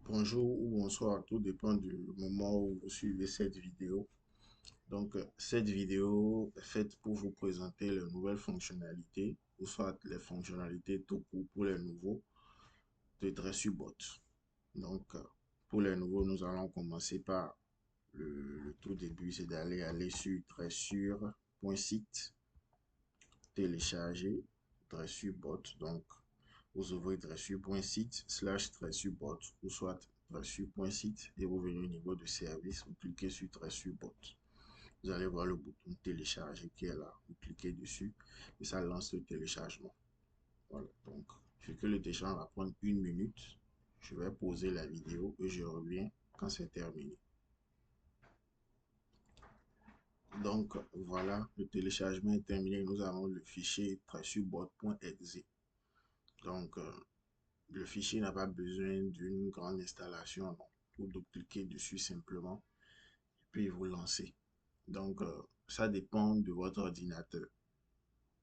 Bonjour ou bonsoir, tout dépend du moment où vous suivez cette vidéo. Cette vidéo est faite pour vous présenter les nouvelles fonctionnalités, ou soit les fonctionnalités tout court pour les nouveaux de DressuBot. Donc, euh, pour les nouveaux, nous allons commencer par le tout début, c'est aller sur dressure.site, télécharger DressuBot. Donc, vous ouvrez dressure.site/DressuBot ou soit dressure.site et vous venez au niveau de service, vous cliquez sur DressuBot. Vous allez voir le bouton télécharger qui est là. Vous cliquez dessus et ça lance le téléchargement. Voilà, donc vu que le téléchargement va prendre 1 minute, je vais poser la vidéo et je reviens quand c'est terminé. Donc voilà, le téléchargement est terminé. Nous avons le fichier DressuBot.exe. Donc le fichier n'a pas besoin d'une grande installation, non. Vous cliquez dessus simplement et puis vous lancez. Ça dépend de votre ordinateur.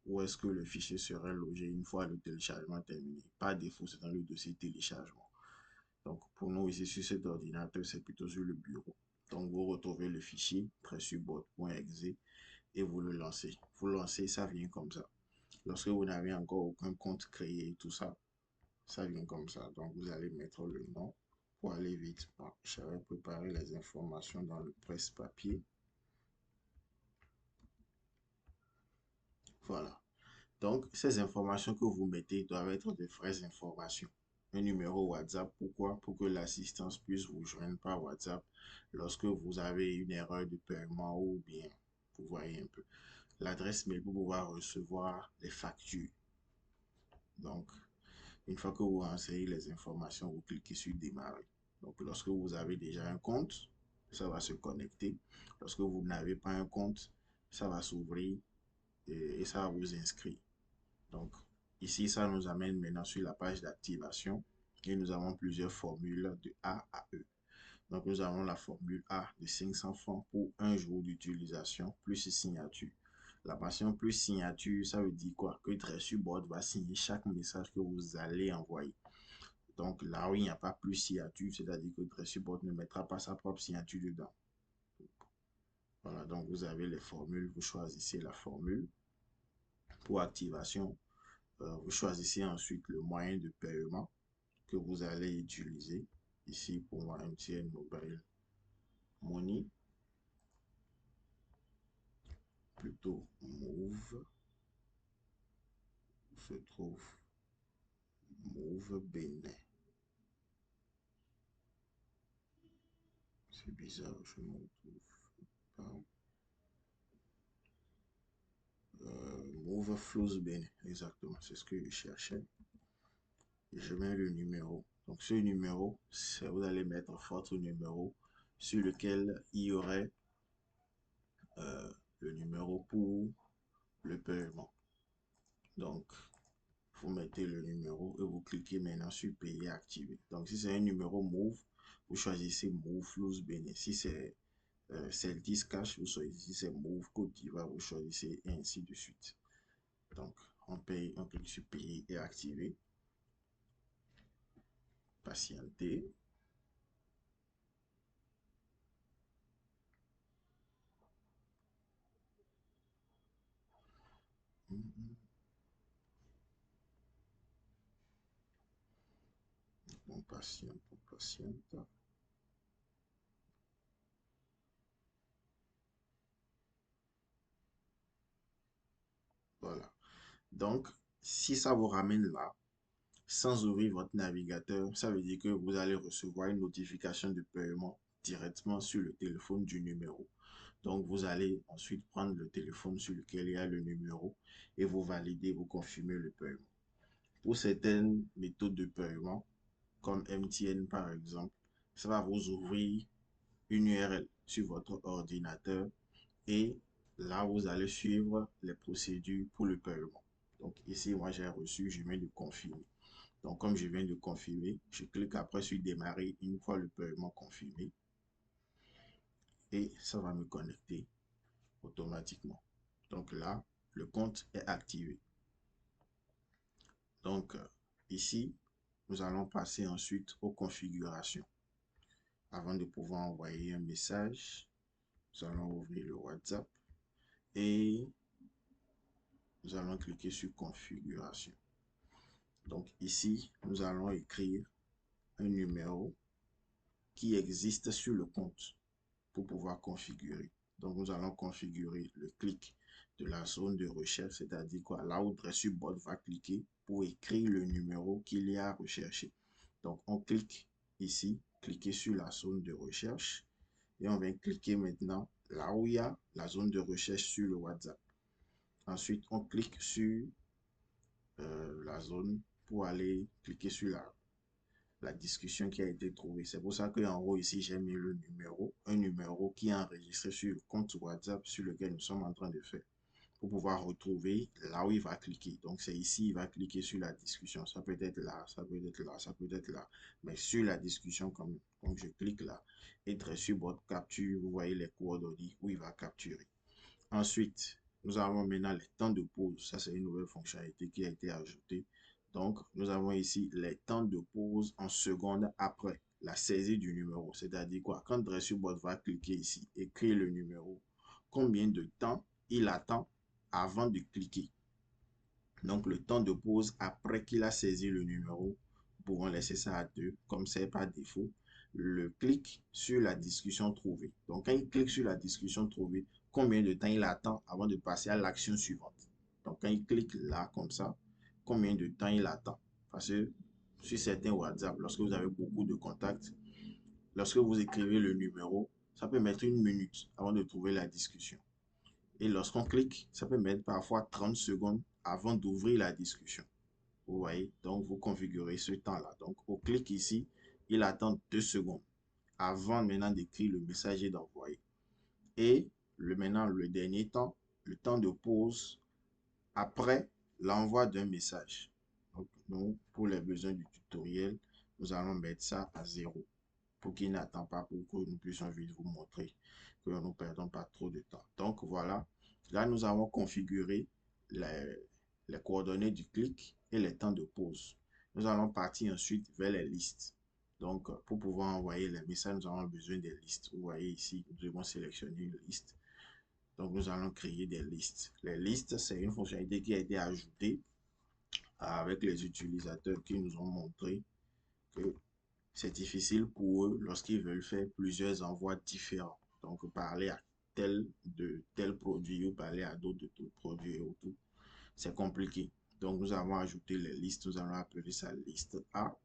Où est-ce que le fichier serait logé une fois le téléchargement terminé. Par défaut, c'est dans le dossier téléchargement. Donc, pour nous, ici, sur cet ordinateur, c'est plutôt sur le bureau. Donc, vous retrouvez le fichier DressuBot.exe et vous le lancez. Vous lancez, ça vient comme ça. Lorsque vous n'avez encore aucun compte créé, tout ça, ça vient comme ça. Donc, vous allez mettre le nom pour aller vite. Bon, j'avais préparé les informations dans le presse-papier. Voilà. Donc, ces informations que vous mettez doivent être de vraies informations. Un numéro WhatsApp, pourquoi? Pour que l'assistance puisse vous joindre par WhatsApp lorsque vous avez une erreur de paiement ou bien, vous voyez un peu. L'adresse mail pour pouvoir recevoir les factures. Donc, une fois que vous renseignez les informations, vous cliquez sur démarrer. Donc, lorsque vous avez déjà un compte, ça va se connecter. Lorsque vous n'avez pas un compte, ça va s'ouvrir et ça va vous inscrire. Donc, ici, ça nous amène maintenant sur la page d'activation et nous avons plusieurs formules de A à E. Donc, nous avons la formule A de 500 francs pour un jour d'utilisation plus signature. La mention plus signature, ça veut dire quoi? Que DressuBot va signer chaque message que vous allez envoyer. Donc, là où il n'y a pas plus signature, c'est-à-dire que DressuBot ne mettra pas sa propre signature dedans. Voilà, donc vous avez les formules, vous choisissez la formule pour activation. Vous choisissez ensuite le moyen de paiement que vous allez utiliser. Ici, pour moi, MTN Mobile Money, plutôt Move, se trouve Move Bénin. C'est bizarre, je ne retrouve pas. Move Flows Bénin, exactement, c'est ce que je cherchais. Et je mets le numéro. Donc, ce numéro, vous allez mettre votre numéro sur lequel il y aurait euh, le numéro pour le paiement. Donc, vous mettez le numéro et vous cliquez maintenant sur payer activer. Donc, si c'est un numéro Move, vous choisissez Move Flows Bénin. Si c'est Celtis Cash, vous choisissez c'est Move Côte d'Ivoire, vous choisissez et ainsi de suite. Donc, on paye, on clique sur payer et activer. Patienter. On patiente, on patiente. Voilà. Donc, si ça vous ramène là, sans ouvrir votre navigateur, ça veut dire que vous allez recevoir une notification de paiement directement sur le téléphone du numéro. Donc, vous allez ensuite prendre le téléphone sur lequel il y a le numéro et vous validez, vous confirmez le paiement. Pour certaines méthodes de paiement, comme MTN par exemple, ça va vous ouvrir une URL sur votre ordinateur et là, vous allez suivre les procédures pour le paiement. Donc ici, moi, j'ai reçu, je viens de confirmer. Donc, comme je viens de confirmer, je clique après sur démarrer une fois le paiement confirmé et ça va me connecter automatiquement. Donc là, le compte est activé. Donc ici, nous allons passer ensuite aux configurations. Avant de pouvoir envoyer un message, nous allons ouvrir le WhatsApp et nous allons cliquer sur configuration. Donc ici, nous allons écrire un numéro qui existe sur le compte pour pouvoir configurer. Donc nous allons configurer le clic de la zone de recherche, c'est-à-dire quoi, là où DressuBot va cliquer pour écrire le numéro qu'il y a à rechercher. Donc on clique ici, cliquez sur la zone de recherche et on vient cliquer maintenant là où il y a la zone de recherche sur le WhatsApp. Ensuite, on clique sur la zone pour aller cliquer sur la discussion qui a été trouvée. C'est pour ça qu'en haut ici, j'ai mis le numéro, un numéro qui est enregistré sur le compte WhatsApp sur lequel nous sommes en train de faire pour pouvoir retrouver là où il va cliquer. Donc c'est ici, il va cliquer sur la discussion. Ça peut être là, ça peut être là, ça peut être là, mais sur la discussion quand même. Donc je clique là et DressuBot capture, vous voyez les coordonnées où il va capturer. Ensuite, nous avons maintenant les temps de pause. Ça, c'est une nouvelle fonctionnalité qui a été ajoutée. Donc, nous avons ici les temps de pause en secondes après la saisie du numéro. C'est-à-dire quoi? Quand DressuBot va cliquer ici, écrire le numéro, combien de temps il attend avant de cliquer. Donc, le temps de pause après qu'il a saisi le numéro, nous pouvons laisser ça à 2, comme c'est par défaut. Le clic sur la discussion trouvée. Donc, quand il clique sur la discussion trouvée, combien de temps il attend avant de passer à l'action suivante. Donc, quand il clique là, comme ça, combien de temps il attend. Parce que sur certains WhatsApp, lorsque vous avez beaucoup de contacts, lorsque vous écrivez le numéro, ça peut mettre 1 minute avant de trouver la discussion. Et lorsqu'on clique, ça peut mettre parfois 30 secondes avant d'ouvrir la discussion. Vous voyez, donc vous configurez ce temps-là. Donc, au clic ici, il attend 2 secondes avant maintenant d'écrire le message et d'envoyer. Et maintenant, le dernier temps, le temps de pause après l'envoi d'un message. Donc, nous, pour les besoins du tutoriel, nous allons mettre ça à 0 pour qu'il n'attend pas, pour que nous puissions vite vous montrer que nous ne perdons pas trop de temps. Donc, voilà. Là, nous avons configuré les coordonnées du clic et les temps de pause. Nous allons partir ensuite vers les listes. Donc, pour pouvoir envoyer les messages, nous avons besoin des listes. Vous voyez ici, nous devons sélectionner une liste. Donc, nous allons créer des listes. Les listes, c'est une fonctionnalité qui a été ajoutée avec les utilisateurs qui nous ont montré que c'est difficile pour eux lorsqu'ils veulent faire plusieurs envois différents. Donc, parler à tel produit ou parler à d'autres produits et tout, c'est compliqué. Donc, nous avons ajouté les listes. Nous allons appeler ça liste A.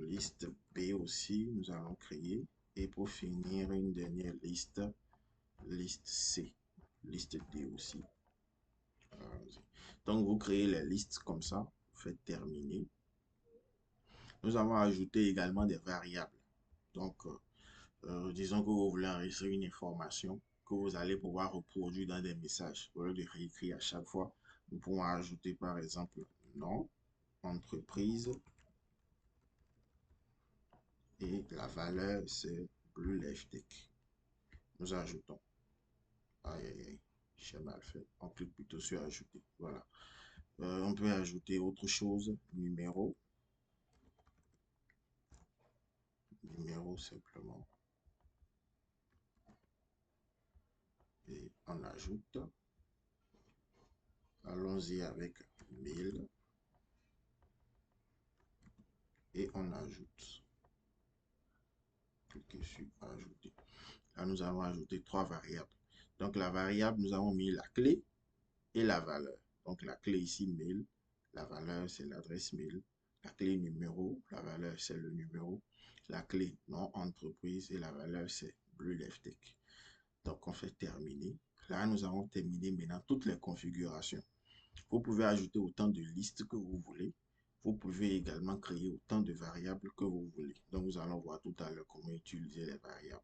Liste B aussi, nous allons créer. Et pour finir, une dernière liste, liste C. Liste D aussi. Donc, vous créez les listes comme ça. Vous faites terminer. Nous avons ajouté également des variables. Donc, disons que vous voulez enregistrer une information que vous allez pouvoir reproduire dans des messages. Au lieu de réécrire à chaque fois, nous pouvons ajouter par exemple nom, entreprise, et la valeur c'est BlueLeftTech. Nous ajoutons. Aïe, aïe, aïe, j'ai mal fait. On clique plutôt sur ajouter. Voilà. On peut ajouter autre chose, numéro simplement. Et on ajoute. Allons-y avec 1000. Et on ajoute. Cliquez sur ajouter. Là, nous allons ajouter 3 variables. Donc, la variable, nous avons mis la clé et la valeur. Donc, la clé ici, mail. La valeur, c'est l'adresse mail. La clé numéro, la valeur, c'est le numéro. La clé nom entreprise et la valeur, c'est BlueLeftTech. Donc, on fait terminer. Là, nous avons terminé maintenant toutes les configurations. Vous pouvez ajouter autant de listes que vous voulez. Vous pouvez également créer autant de variables que vous voulez. Donc, nous allons voir tout à l'heure comment utiliser les variables.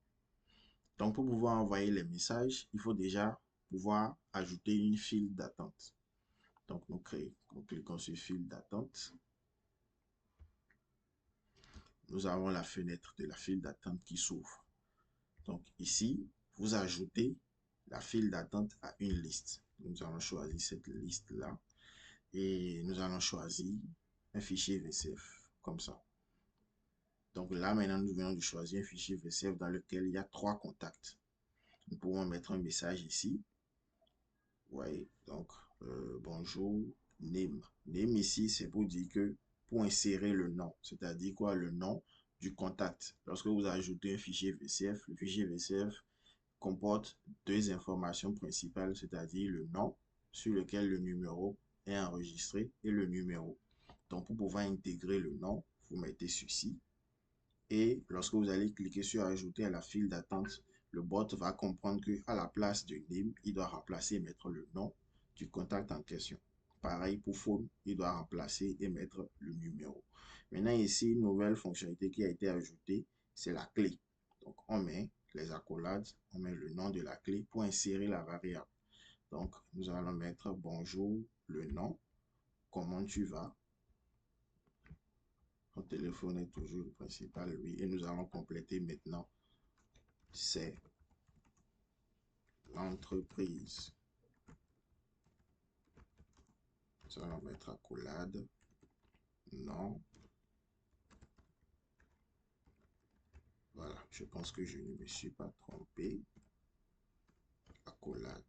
Donc, pour pouvoir envoyer les messages, il faut déjà pouvoir ajouter une file d'attente. Donc, nous cliquons sur file d'attente. Nous avons la fenêtre de la file d'attente qui s'ouvre. Donc, ici, vous ajoutez la file d'attente à une liste. Nous allons choisir cette liste-là et nous allons choisir un fichier VCF. comme ça. Donc là, maintenant, nous venons de choisir un fichier VCF dans lequel il y a 3 contacts. Nous pouvons mettre un message ici. Vous voyez, donc, bonjour, name. Name ici, c'est pour dire que, pour insérer le nom, c'est-à-dire quoi, le nom du contact. Lorsque vous ajoutez un fichier VCF, le fichier VCF comporte 2 informations principales, c'est-à-dire le nom sur lequel le numéro est enregistré et le numéro. Donc, pour pouvoir intégrer le nom, vous mettez ceci. Et lorsque vous allez cliquer sur ajouter à la file d'attente, le bot va comprendre qu'à la place de name, il doit remplacer et mettre le nom du contact en question. Pareil pour phone, il doit remplacer et mettre le numéro. Maintenant ici, une nouvelle fonctionnalité qui a été ajoutée, c'est la clé. Donc on met les accolades, on met le nom de la clé pour insérer la variable. Donc nous allons mettre bonjour, le nom, comment tu vas. Mon téléphone est toujours le principal, oui. Et nous allons compléter maintenant, c'est l'entreprise. Nous allons mettre accolade, non. Voilà, je pense que je ne me suis pas trompé. Accolade,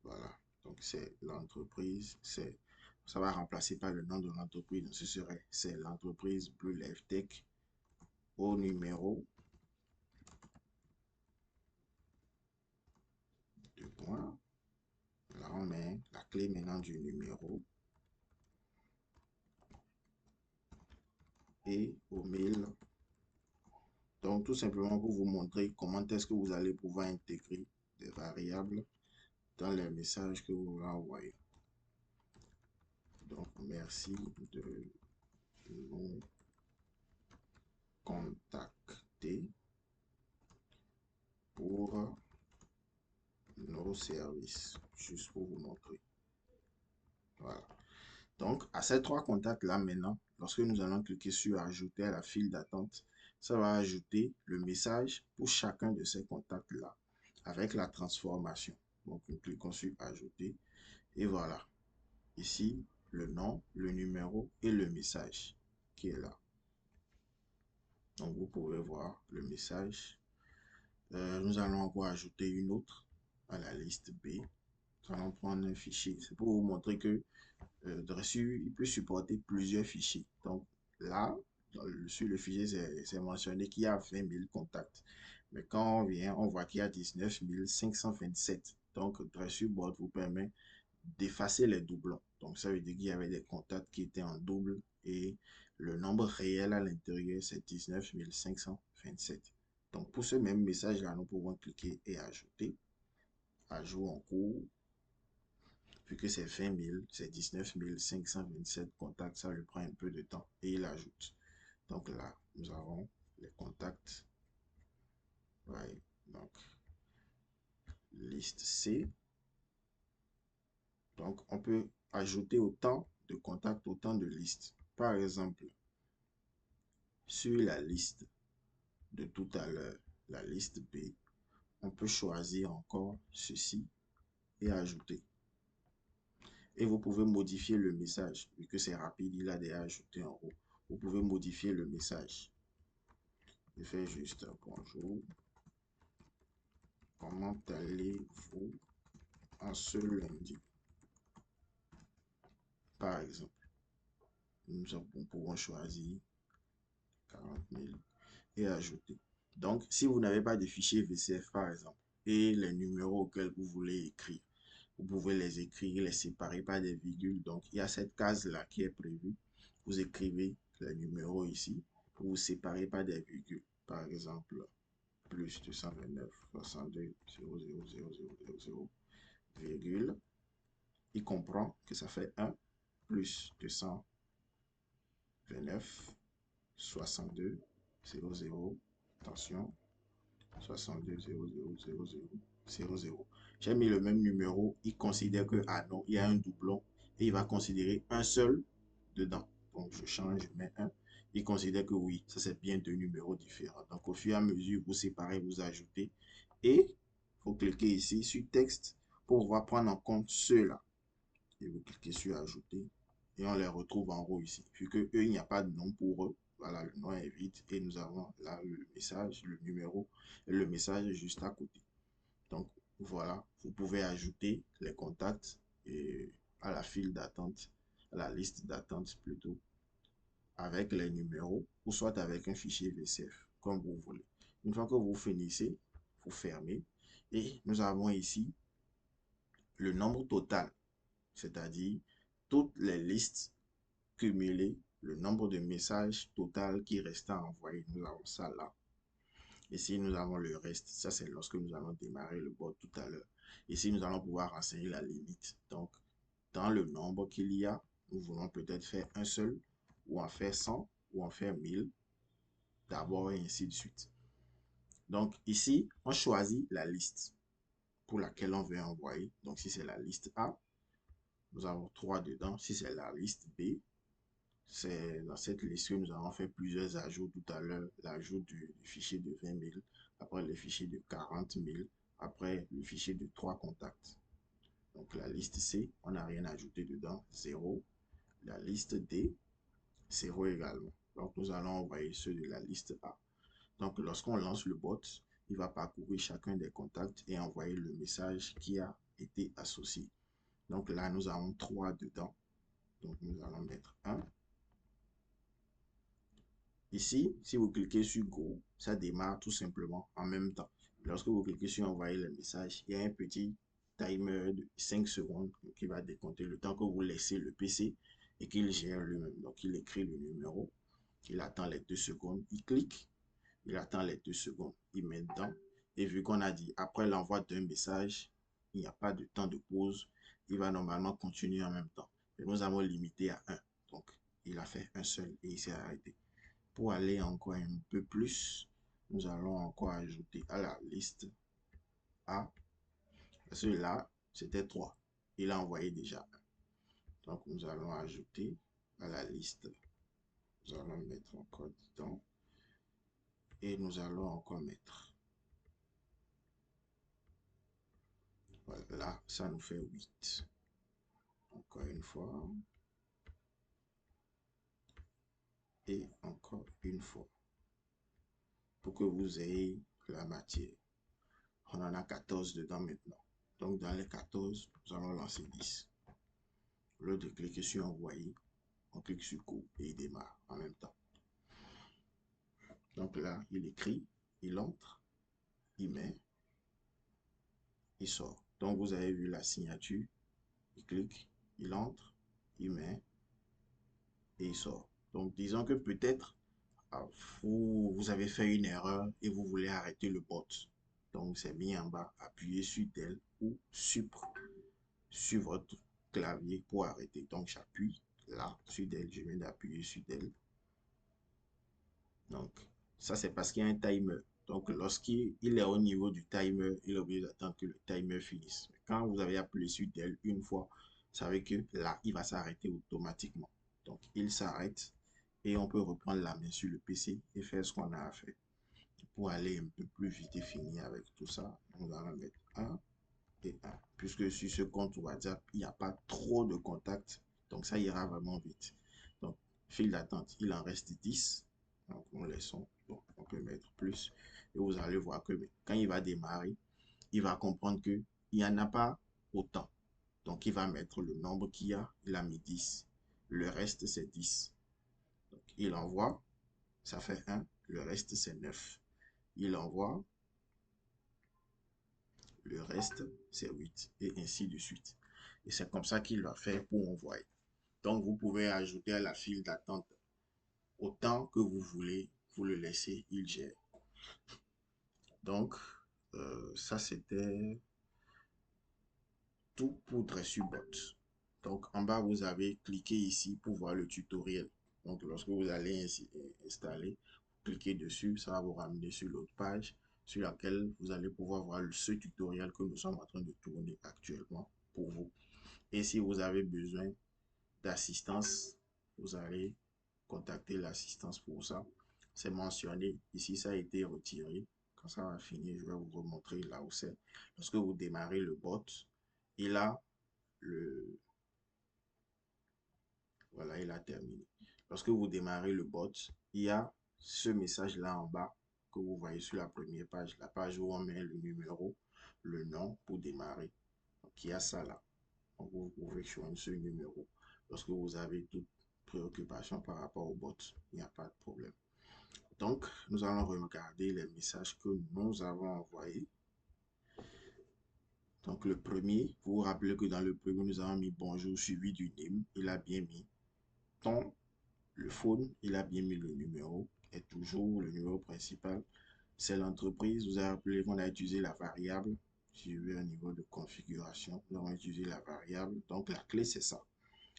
voilà. Donc c'est l'entreprise, ça va remplacer par le nom de l'entreprise. Donc ce serait, c'est l'entreprise Blue Life Tech au numéro 2 points. Là, on met la clé maintenant du numéro et au 1000. Donc, tout simplement pour vous montrer comment est-ce que vous allez pouvoir intégrer des variables dans les messages que vous envoyez. Donc, merci de nous contacter pour nos services. Juste pour vous montrer. Voilà. Donc, à ces 3 contacts-là, maintenant, lorsque nous allons cliquer sur ajouter à la file d'attente, ça va ajouter le message pour chacun de ces contacts-là avec la transformation. Donc, nous cliquons sur ajouter et voilà. Ici, le nom, le numéro et le message qui est là. Donc, vous pouvez voir le message. Nous allons encore ajouter une autre à la liste B. Nous allons prendre un fichier. C'est pour vous montrer que Dressu, il peut supporter plusieurs fichiers. Donc là, sur le fichier, c'est mentionné qu'il y a 20 000 contacts. Mais quand on vient, on voit qu'il y a 19 527. Donc DressuBot vous permet d'effacer les doublons. Donc ça veut dire qu'il y avait des contacts qui étaient en double et le nombre réel à l'intérieur, c'est 19 527. Donc pour ce même message-là, nous pouvons cliquer et ajouter. Ajout en cours. Vu que c'est 20 000, c'est 19 527 contacts, ça lui prend un peu de temps et il ajoute. Donc là, nous avons les contacts. Ouais, donc, liste C. Donc, on peut ajouter autant de contacts, autant de listes. Par exemple, sur la liste de tout à l'heure, la liste B, on peut choisir encore ceci et ajouter. Et vous pouvez modifier le message. Vu que c'est rapide, il a déjà ajouté en haut. Vous pouvez modifier le message. Je fais juste bonjour. Comment allez-vous en ce lundi? Par exemple, nous pouvons choisir 40 000 et ajouter. Donc, si vous n'avez pas de fichier VCF, par exemple, et les numéros auxquels vous voulez écrire, vous pouvez les écrire, les séparer par des virgules. Donc, il y a cette case-là qui est prévue. Vous écrivez les numéros ici, vous séparez par des virgules. Par exemple, plus 229, 62, 0, 0, 0, 0, 0, 0, virgule. Il comprend que ça fait 1 plus 229, 62, 0, 0, attention, 62, 0, 0, 0, 0, 0, 0. J'ai mis le même numéro, il considère que, ah non, il y a un doublon, et il va considérer un seul dedans. Donc, je change, je mets 1. Il considère que oui, ça c'est bien 2 numéros différents. Donc, au fur et à mesure, vous séparez, vous ajoutez. Et, vous cliquez ici sur texte pour pouvoir prendre en compte ceux-là. Et vous cliquez sur ajouter. Et on les retrouve en haut ici. Vu que eux, il n'y a pas de nom pour eux, voilà, le nom est vide et nous avons là le message, le numéro et le message juste à côté. Donc, voilà, vous pouvez ajouter les contacts à la file d'attente, à la liste d'attente plutôt, avec les numéros ou soit avec un fichier VCF, comme vous voulez. Une fois que vous finissez, vous fermez et nous avons ici le nombre total, c'est-à-dire toutes les listes cumulées, le nombre de messages total qui restent à envoyer. Nous avons ça là. Ici, nous avons le reste. Ça, c'est lorsque nous allons démarrer le bot tout à l'heure. Ici, nous allons pouvoir renseigner la limite. Donc, dans le nombre qu'il y a, nous voulons peut-être faire un seul, ou en faire 100, ou en faire 1000, d'abord, et ainsi de suite. Donc, ici, on choisit la liste pour laquelle on veut envoyer. Donc, si c'est la liste A, nous avons 3 dedans. Si c'est la liste B, c'est dans cette liste que nous avons fait plusieurs ajouts tout à l'heure. L'ajout du fichier de 20 000, après le fichier de 40 000, après le fichier de 3 contacts. Donc la liste C, on n'a rien ajouté dedans, 0. La liste D, 0 également. Donc nous allons envoyer ceux de la liste A. Donc lorsqu'on lance le bot, il va parcourir chacun des contacts et envoyer le message qui a été associé. Donc là, nous avons 3 dedans. Donc nous allons mettre 1. Ici, si vous cliquez sur Go, ça démarre tout simplement en même temps. Lorsque vous cliquez sur Envoyer le message, il y a un petit timer de 5 secondes qui va décompter le temps que vous laissez le PC et qu'il gère lui-même. Donc, il écrit le numéro, il attend les 2 secondes, il clique, il attend les 2 secondes, il met dedans. Et vu qu'on a dit après l'envoi d'un message, il n'y a pas de temps de pause, il va normalement continuer en même temps. Et nous avons limité à 1. Donc, il a fait un seul et il s'est arrêté. Pour aller encore un peu plus, nous allons encore ajouter à la liste A. Celui-là, c'était 3. Il a envoyé déjà 1. Donc, nous allons ajouter à la liste. Nous allons mettre encore dedans. Et nous allons encore mettre. Voilà, ça nous fait 8. Encore une fois. Et encore une fois. Pour que vous ayez la matière. On en a 14 dedans maintenant. Donc, dans les 14, nous allons lancer 10. Au lieu de cliquer sur Envoyer, on clique sur Go et il démarre en même temps. Donc là, il écrit, il entre, il met, il sort. Donc vous avez vu la signature, il clique, il entre, il met et il sort. Donc disons que peut-être vous avez fait une erreur et vous voulez arrêter le bot. Donc c'est mis en bas, appuyez sur Del ou Supre sur votre clavier pour arrêter. Donc j'appuie là sur Del, je viens d'appuyer sur Del. Donc, ça, c'est parce qu'il y a un timer. Donc, lorsqu'il est au niveau du timer, il est obligé d'attendre que le timer finisse. Quand vous avez appuyé sur Del une fois, vous savez que là, il va s'arrêter automatiquement. Donc, il s'arrête et on peut reprendre la main sur le PC et faire ce qu'on a à faire. Pour aller un peu plus vite et finir avec tout ça, on va mettre 1 et 1. Puisque sur ce compte WhatsApp, il n'y a pas trop de contacts. Donc, ça ira vraiment vite. Donc, file d'attente, il en reste 10. Donc, nous laissons. Bon, on peut mettre plus. Et vous allez voir que quand il va démarrer, il va comprendre qu'il n'y en a pas autant. Donc, il va mettre le nombre qu'il y a. Il a mis 10. Le reste, c'est 10. Donc, il envoie. Ça fait 1. Le reste, c'est 9. Il envoie. Le reste, c'est 8. Et ainsi de suite. Et c'est comme ça qu'il va faire pour envoyer. Donc, vous pouvez ajouter à la file d'attente autant que vous voulez. Vous le laissez, il gère. Donc, ça, c'était tout pour DressuBot. Donc, en bas, vous avez cliqué ici pour voir le tutoriel. Donc, lorsque vous allez installer, cliquez dessus, ça va vous ramener sur l'autre page sur laquelle vous allez pouvoir voir ce tutoriel que nous sommes en train de tourner actuellement pour vous. Et si vous avez besoin d'assistance, vous allez contacter l'assistance pour ça. C'est mentionné. Ici, ça a été retiré. Quand ça va finir, je vais vous remontrer là où c'est. Lorsque vous démarrez le bot, il a le... Voilà, il a terminé. Lorsque vous démarrez le bot, il y a ce message-là en bas que vous voyez sur la première page, la page où on met le numéro, le nom pour démarrer. Donc, il y a ça là. Donc, vous pouvez choisir ce numéro. Lorsque vous avez toute préoccupation par rapport au bot, il n'y a pas de problème. Donc, nous allons regarder les messages que nous avons envoyés. Donc, le premier, vous vous rappelez que dans le premier, nous avons mis bonjour suivi du name. Il a bien mis ton, le phone, il a bien mis le numéro et toujours le numéro principal. C'est l'entreprise. Vous avez rappelé qu'on a utilisé la variable. J'ai vu un niveau de configuration. Nous avons utilisé la variable. Donc, la clé, c'est ça.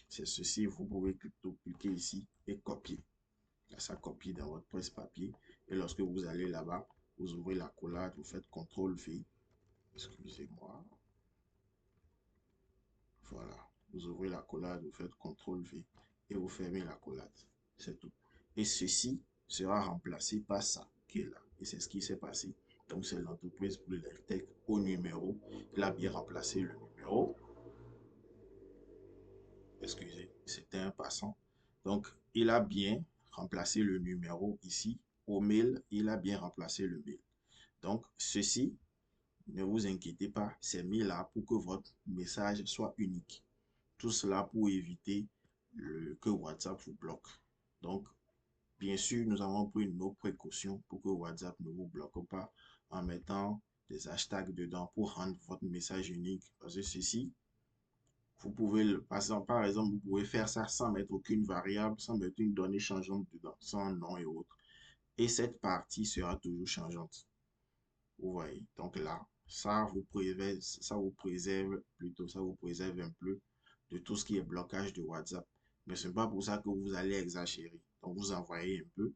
C'est ceci. Vous pouvez cliquer ici et copier. Là, ça copie dans votre presse-papier. Et lorsque vous allez là-bas, vous ouvrez la collade, vous faites CTRL-V. Excusez-moi. Voilà. Vous ouvrez la collade, vous faites CTRL-V et vous fermez la collade. C'est tout. Et ceci sera remplacé par ça qui est là. Et c'est ce qui s'est passé. Donc, c'est l'entreprise Blue-Tech au numéro. Il a bien remplacé le numéro. Excusez, c'était un passant. Donc, il a bien remplacé le numéro ici. Au mail, il a bien remplacé le mail. Donc, ceci, ne vous inquiétez pas, c'est mis là pour que votre message soit unique. Tout cela pour éviter que WhatsApp vous bloque. Donc, bien sûr, nous avons pris nos précautions pour que WhatsApp ne vous bloque pas en mettant des hashtags dedans pour rendre votre message unique. Parce que ceci, vous pouvez, par exemple, vous pouvez faire ça sans mettre aucune variable, sans mettre une donnée changeante dedans, sans nom et autres. Et cette partie sera toujours changeante. Vous voyez. Donc là, ça vous préserve un peu de tout ce qui est blocage de WhatsApp. Mais ce n'est pas pour ça que vous allez exagérer. Donc vous envoyez un peu,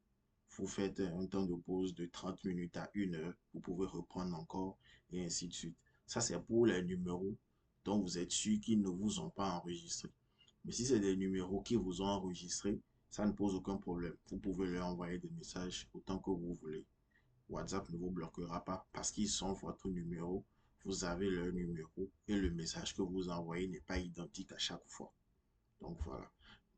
vous faites un temps de pause de 30 minutes à 1 heure, vous pouvez reprendre encore et ainsi de suite. Ça, c'est pour les numéros dont vous êtes sûr qu'ils ne vous ont pas enregistré. Mais si c'est des numéros qui vous ont enregistré, ça ne pose aucun problème. Vous pouvez leur envoyer des messages autant que vous voulez. WhatsApp ne vous bloquera pas parce qu'ils sont votre numéro. Vous avez leur numéro et le message que vous envoyez n'est pas identique à chaque fois. Donc voilà.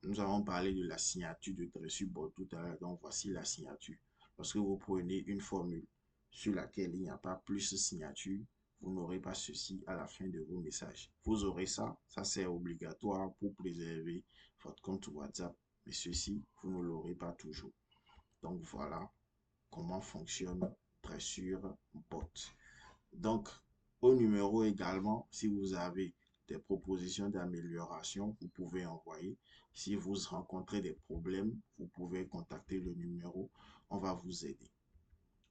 Nous avons parlé de la signature de Dressurbot tout à l'heure. Donc voici la signature. Lorsque vous prenez une formule sur laquelle il n'y a pas plus de signature, vous n'aurez pas ceci à la fin de vos messages. Vous aurez ça. Ça, c'est obligatoire pour préserver votre compte WhatsApp. Mais ceci, vous ne l'aurez pas toujours. Donc voilà comment fonctionne Dressurbot. Donc, au numéro également, si vous avez des propositions d'amélioration, vous pouvez envoyer. Si vous rencontrez des problèmes, vous pouvez contacter le numéro. On va vous aider.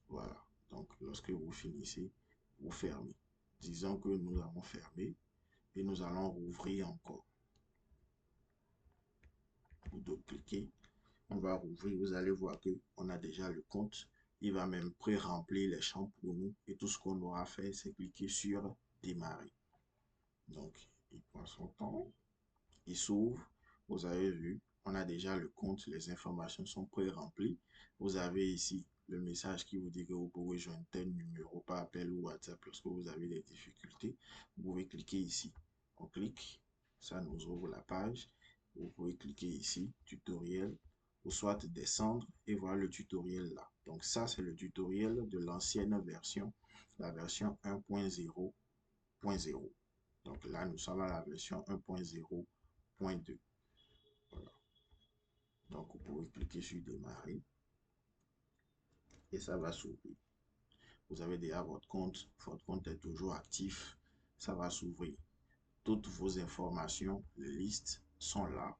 Voilà. Donc, lorsque vous finissez, vous fermez. Disons que nous avons fermé et nous allons rouvrir encore. Vous double-cliquez, on va rouvrir. Vous allez voir qu'on a déjà le compte. Il va même pré-remplir les champs pour nous. Et tout ce qu'on aura fait, c'est cliquer sur démarrer. Donc, il prend son temps. Il s'ouvre. Vous avez vu, on a déjà le compte. Les informations sont pré-remplies. Vous avez ici le message qui vous dit que vous pouvez joindre tel numéro par appel ou WhatsApp lorsque vous avez des difficultés. Vous pouvez cliquer ici. On clique. Ça nous ouvre la page. Vous pouvez cliquer ici, tutoriel, ou soit descendre et voir le tutoriel là. Donc ça, c'est le tutoriel de l'ancienne version, la version 1.0.0. Donc là, nous sommes à la version 1.0.2. Voilà. Donc vous pouvez cliquer sur démarrer et ça va s'ouvrir. Vous avez déjà votre compte est toujours actif, ça va s'ouvrir. Toutes vos informations, les listes sont là.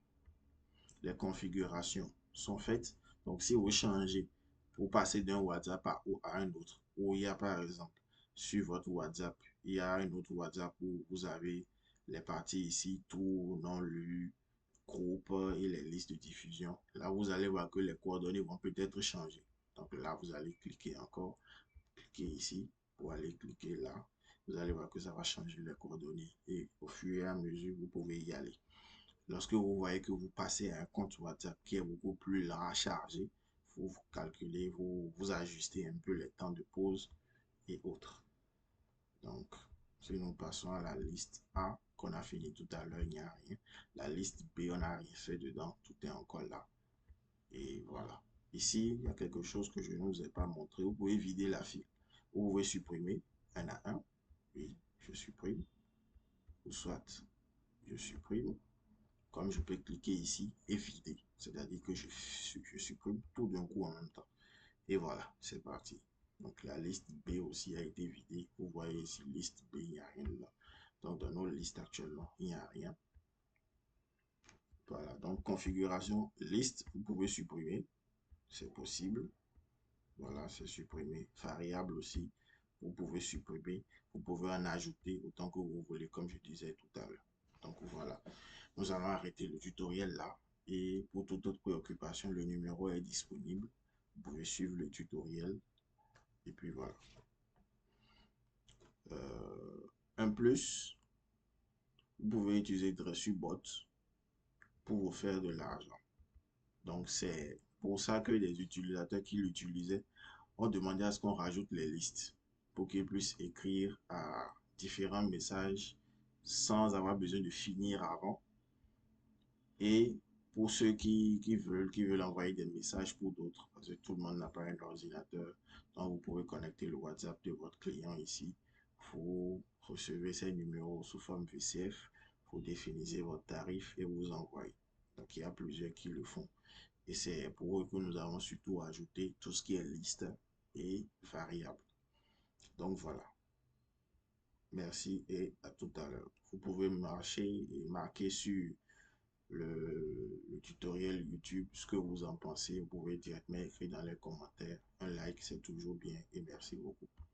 Les configurations sont faites. Donc, si vous changez pour passer d'un WhatsApp à un autre, ou il y a par exemple sur votre WhatsApp, il y a un autre WhatsApp où vous avez les parties ici, tout, non lu, groupe et les listes de diffusion. Là, vous allez voir que les coordonnées vont peut-être changer. Donc là, vous allez cliquer encore, cliquer ici pour aller cliquer là. Vous allez voir que ça va changer les coordonnées et au fur et à mesure, vous pouvez y aller. Lorsque vous voyez que vous passez à un compte WhatsApp qui est beaucoup plus lent à charger, vous calculez, vous ajustez un peu les temps de pause et autres. Donc, si nous passons à la liste A qu'on a fini tout à l'heure, il n'y a rien. La liste B, on n'a rien fait dedans, tout est encore là. Et voilà. Ici, il y a quelque chose que je ne vous ai pas montré. Vous pouvez vider la file. Vous pouvez supprimer un à un. Oui, je supprime. Ou soit, je supprime. Comme je peux cliquer ici et vider. C'est-à-dire que je supprime tout d'un coup en même temps. Et voilà, c'est parti. Donc la liste B aussi a été vidée. Vous voyez ici, liste B, il n'y a rien là. Donc dans nos listes actuellement, il n'y a rien. Voilà, donc configuration liste, vous pouvez supprimer, c'est possible. Voilà, c'est supprimé. Variable aussi, vous pouvez supprimer. Vous pouvez en ajouter autant que vous voulez, comme je disais tout à l'heure. Donc voilà, nous allons arrêter le tutoriel là. Et pour toute autre préoccupation, le numéro est disponible. Vous pouvez suivre le tutoriel. Et puis voilà. Un plus, vous pouvez utiliser DressuBot pour vous faire de l'argent. Donc c'est pour ça que les utilisateurs qui l'utilisaient ont demandé à ce qu'on rajoute les listes pour qu'ils puissent écrire à différents messages sans avoir besoin de finir avant. Et pour ceux qui veulent envoyer des messages pour d'autres, parce que tout le monde n'a pas un ordinateur, donc vous pouvez connecter le WhatsApp de votre client ici. Vous recevez ces numéros sous forme VCF, vous définissez votre tarif et vous envoyez. Donc il y a plusieurs qui le font. Et c'est pour eux que nous avons surtout ajouté tout ce qui est liste et variable. Donc voilà. Merci et à tout à l'heure. Vous pouvez marcher et marquer sur le tutoriel YouTube ce que vous en pensez. Vous pouvez directement écrire dans les commentaires. Un like, c'est toujours bien et merci beaucoup.